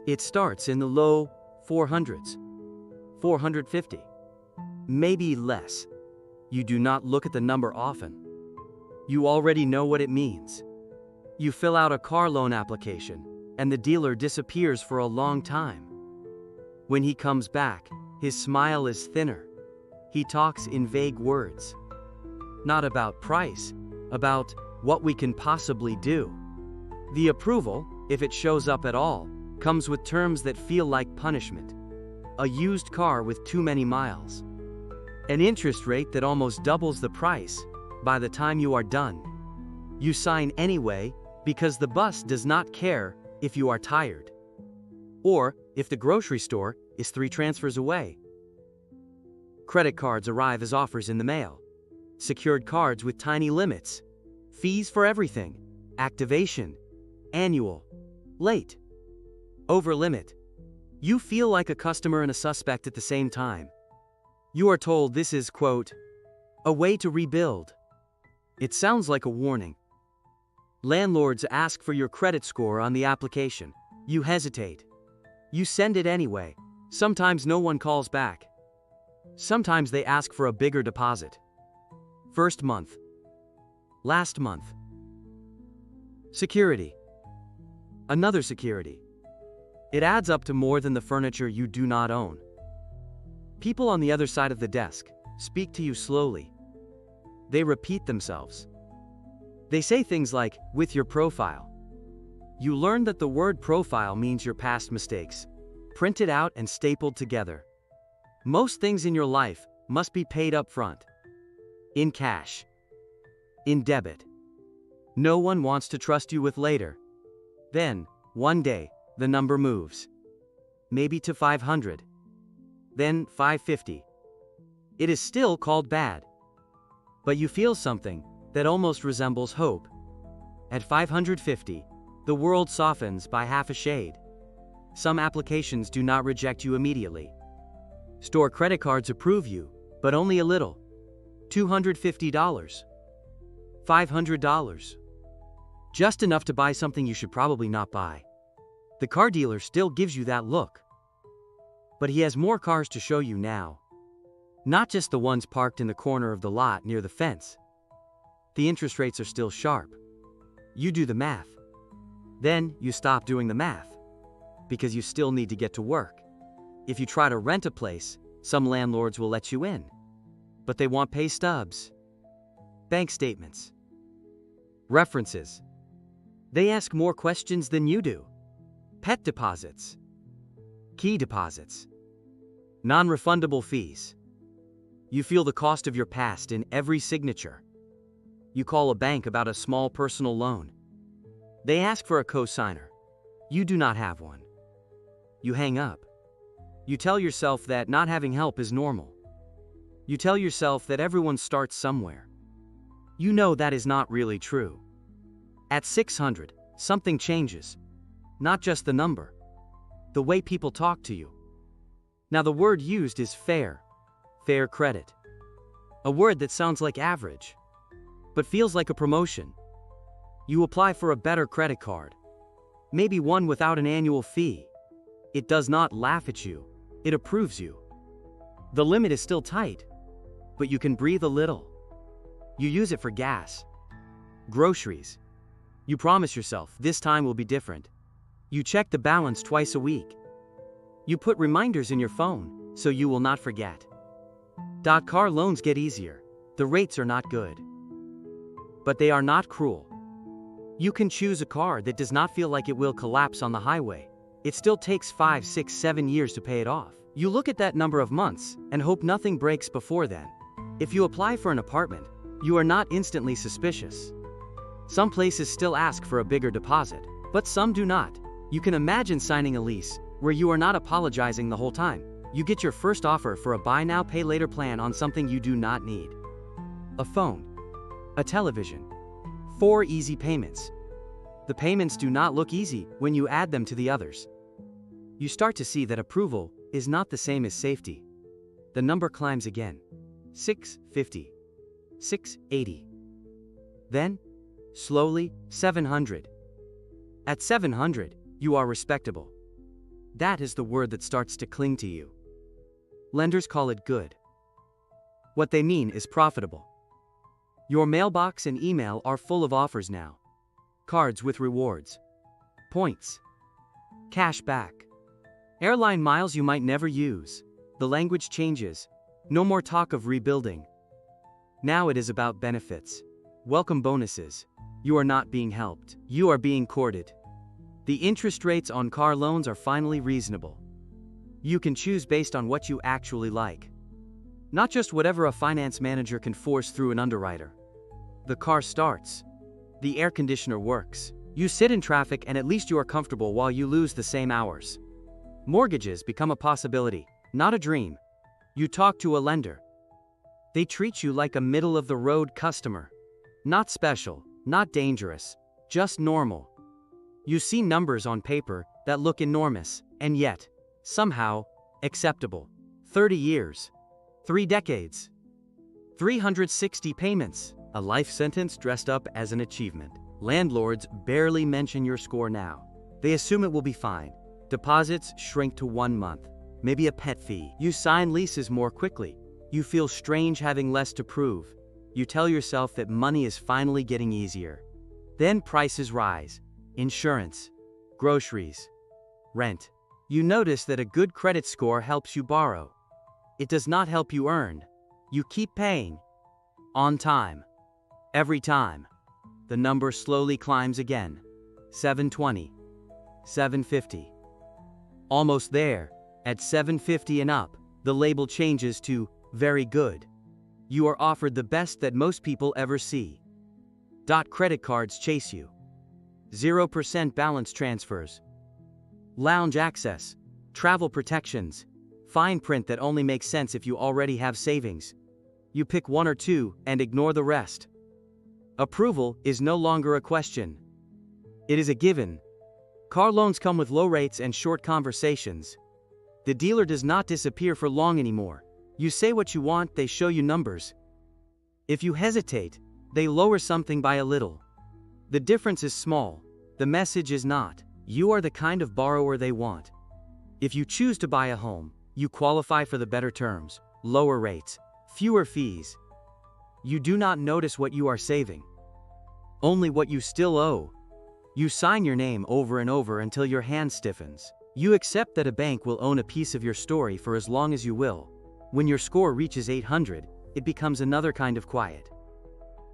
It starts in the low 400s, 450, maybe less. You do not look at the number often. You already know what it means. You fill out a car loan application, and the dealer disappears for a long time. When he comes back, his smile is thinner. He talks in vague words. Not about price, about what we can possibly do. The approval, if it shows up at all, comes with terms that feel like punishment. A used car with too many miles. An interest rate that almost doubles the price by the time you are done. You sign anyway because the bus does not care if you are tired. Or if the grocery store is 3 transfers away. Credit cards arrive as offers in the mail. Secured cards with tiny limits. Fees for everything. Activation. Annual. Late. Over limit. You feel like a customer and a suspect at the same time. You are told this is, quote, a way to rebuild. It sounds like a warning. Landlords ask for your credit score on the application. You hesitate. You send it anyway. Sometimes no one calls back. Sometimes they ask for a bigger deposit. First month. Last month. Security. Another security. It adds up to more than the furniture you do not own. People on the other side of the desk speak to you slowly. They repeat themselves. They say things like, with your profile. You learn that the word profile means your past mistakes, printed out and stapled together. Most things in your life must be paid up front. In cash. In debit. No one wants to trust you with later. Then, one day, the number moves. Maybe to 500. Then 550. It is still called bad. But you feel something that almost resembles hope. At 550, the world softens by half a shade. Some applications do not reject you immediately. Store credit cards approve you, but only a little. $250. $500. Just enough to buy something you should probably not buy. The car dealer still gives you that look. But he has more cars to show you now. Not just the ones parked in the corner of the lot near the fence. The interest rates are still sharp. You do the math. Then you stop doing the math. Because you still need to get to work. If you try to rent a place, some landlords will let you in. But they want pay stubs. Bank statements. References. They ask more questions than you do. Pet deposits. Key deposits. Non-refundable fees. You feel the cost of your past in every signature. You call a bank about a small personal loan. They ask for a co-signer. You do not have one. You hang up. You tell yourself that not having help is normal. You tell yourself that everyone starts somewhere. You know that is not really true. At 600, something changes. Not just the number. The way people talk to you. Now the word used is fair. Fair credit. A word that sounds like average, but feels like a promotion. You apply for a better credit card. Maybe one without an annual fee. It does not laugh at you. It approves you. The limit is still tight, but you can breathe a little. You use it for gas. Groceries. You promise yourself this time will be different. You check the balance twice a week. You put reminders in your phone so you will not forget. Car loans get easier. The rates are not good. But they are not cruel. You can choose a car that does not feel like it will collapse on the highway. It still takes 5, 6, 7 years to pay it off. You look at that number of months and hope nothing breaks before then. If you apply for an apartment, you are not instantly suspicious. Some places still ask for a bigger deposit, but some do not. You can imagine signing a lease where you are not apologizing the whole time. You get your first offer for a buy now pay later plan on something you do not need. A phone. A television. 4 easy payments. The payments do not look easy when you add them to the others. You start to see that approval is not the same as safety. The number climbs again. 650. 680. Then, slowly, 700. At 700, you are respectable. That is the word that starts to cling to you. Lenders call it good. What they mean is profitable. Your mailbox and email are full of offers now. Cards with rewards, points, cash back, airline miles you might never use. The language changes. No more talk of rebuilding. Now it is about benefits. Welcome bonuses. You are not being helped. You are being courted. The interest rates on car loans are finally reasonable. You can choose based on what you actually like, not just whatever a finance manager can force through an underwriter. The car starts. The air conditioner works. You sit in traffic and at least you are comfortable while you lose the same hours. Mortgages become a possibility, not a dream. You talk to a lender. They treat you like a middle-of-the-road customer. Not special, not dangerous, just normal. You see numbers on paper that look enormous, and yet, somehow, acceptable. 30 years. 3 decades. 360 payments. A life sentence dressed up as an achievement. Landlords barely mention your score now. They assume it will be fine. Deposits shrink to 1 month. Maybe a pet fee. You sign leases more quickly. You feel strange having less to prove. You tell yourself that money is finally getting easier. Then prices rise. Insurance, groceries, rent. You notice that a good credit score helps you borrow. It does not help you earn. You keep paying. On time. Every time. The number slowly climbs again. 720. 750. Almost there. At 750 and up, the label changes to very good. You are offered the best that most people ever see. Credit cards chase you. 0% balance transfers. Lounge access. Travel protections. Fine print that only makes sense if you already have savings. You pick 1 or 2 and ignore the rest. Approval is no longer a question. It is a given. Car loans come with low rates and short conversations. The dealer does not disappear for long anymore. You say what you want, they show you numbers. If you hesitate, they lower something by a little. The difference is small. The message is not. You are the kind of borrower they want. If you choose to buy a home, you qualify for the better terms, lower rates, fewer fees. You do not notice what you are saving. Only what you still owe. You sign your name over and over until your hand stiffens. You accept that a bank will own a piece of your story for as long as you will. When your score reaches 800, it becomes another kind of quiet.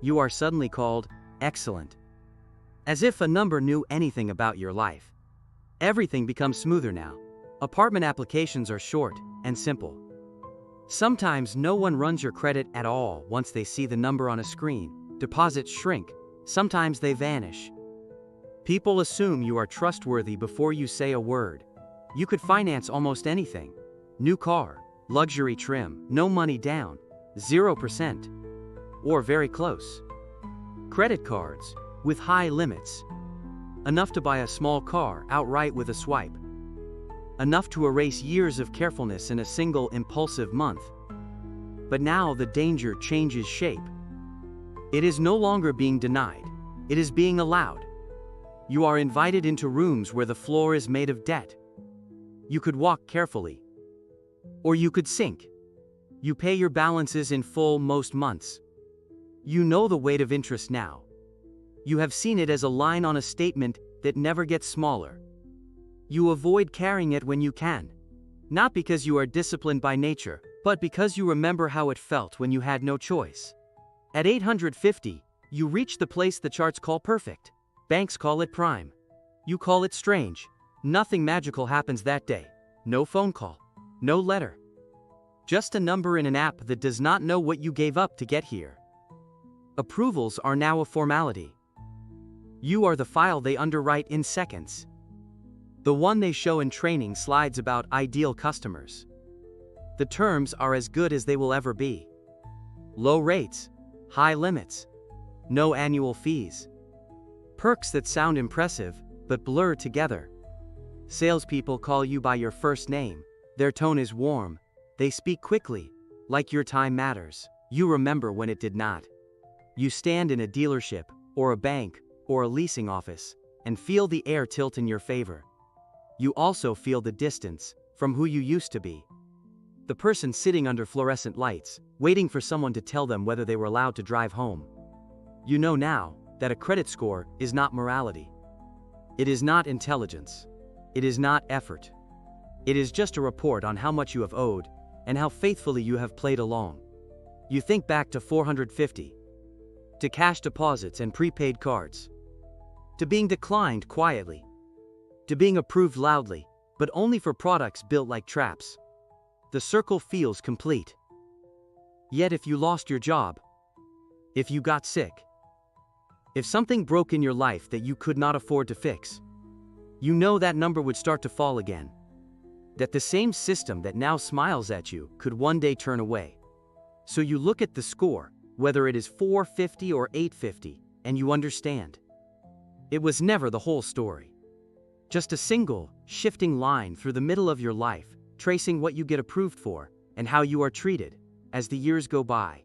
You are suddenly called excellent. As if a number knew anything about your life. Everything becomes smoother now. Apartment applications are short and simple. Sometimes no one runs your credit at all once they see the number on a screen. Deposits shrink. Sometimes they vanish. People assume you are trustworthy before you say a word. You could finance almost anything. New car, luxury trim, no money down, 0%. Or very close. Credit cards, with high limits. Enough to buy a small car outright with a swipe. Enough to erase years of carefulness in a single impulsive month. But now the danger changes shape. It is no longer being denied. It is being allowed. You are invited into rooms where the floor is made of debt. You could walk carefully. Or you could sink. You pay your balances in full most months. You know the weight of interest now. You have seen it as a line on a statement that never gets smaller. You avoid carrying it when you can. Not because you are disciplined by nature, but because you remember how it felt when you had no choice. At 850, you reach the place the charts call perfect. Banks call it prime. You call it strange. Nothing magical happens that day. No phone call. No letter. Just a number in an app that does not know what you gave up to get here. Approvals are now a formality. You are the file they underwrite in seconds. The one they show in training slides about ideal customers. The terms are as good as they will ever be. Low rates, high limits, no annual fees. Perks that sound impressive, but blur together. Salespeople call you by your first name. Their tone is warm. They speak quickly, like your time matters. You remember when it did not. You stand in a dealership, or a bank, or a leasing office, and feel the air tilt in your favor. you also feel the distance from who you used to be. The person sitting under fluorescent lights, waiting for someone to tell them whether they were allowed to drive home. You know now that a credit score is not morality. It is not intelligence. It is not effort. It is just a report on how much you have owed and how faithfully you have played along. You think back to 450, to cash deposits and prepaid cards, to being declined quietly, to being approved loudly, but only for products built like traps. The circle feels complete. Yet if you lost your job, if you got sick, if something broke in your life that you could not afford to fix, you know that number would start to fall again. That the same system that now smiles at you could one day turn away. So you look at the score, whether it is 450 or 850, and you understand. It was never the whole story. Just a single, shifting line through the middle of your life, tracing what you get approved for, and how you are treated, as the years go by.